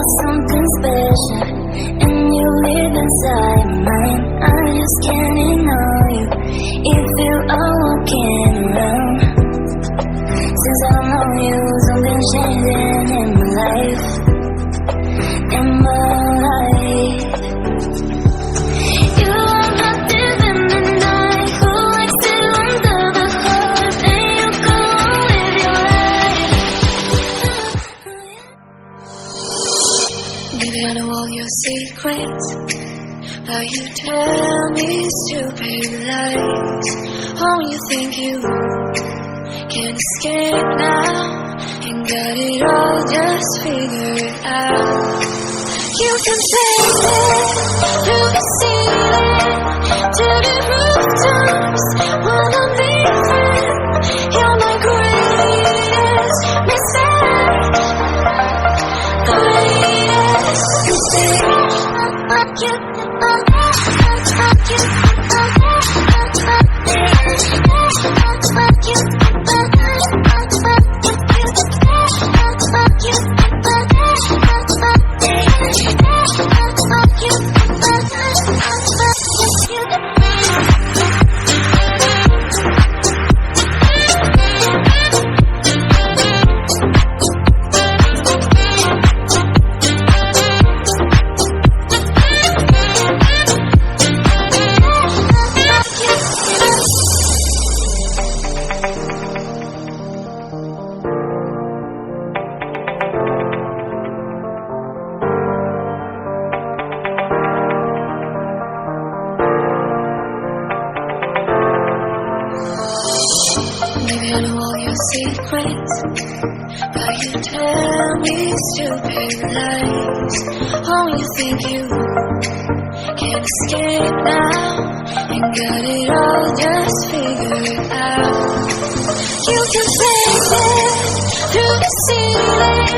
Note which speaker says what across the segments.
Speaker 1: got something special, and you live inside my mind. I just can't ignore you if you are walking around. Since I know you, something's changing in my life, in my life. You are not living the night, who likes to under the hood, and you go on with your life. Baby, I know all your secrets, but you tell me stupid lies. Oh, you think you can escape now, and got it all just figured out. You can take it through the ceiling to the rooftops while I'm leaving. You're my greatest mistake, greatest mistake. Maybe I know all your secrets, but you tell me stupid lies. Oh, you think you can escape now, and got it all just figured out. You can take it through the ceiling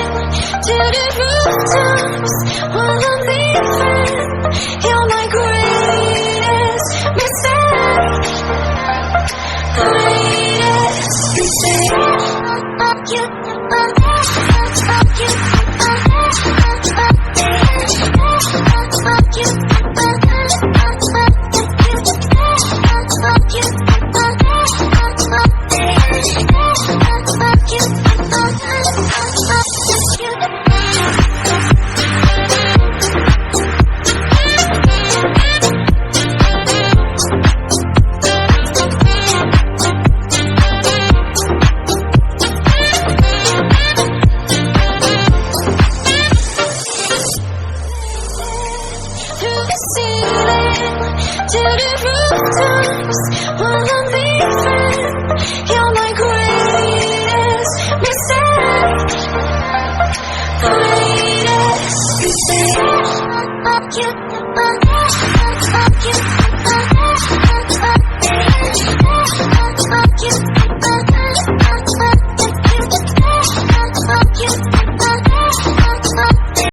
Speaker 1: to the rooftops while I'm leaving. You're my greatest mistake, greatest mistake. To the rooftops while I'm leaving. You're my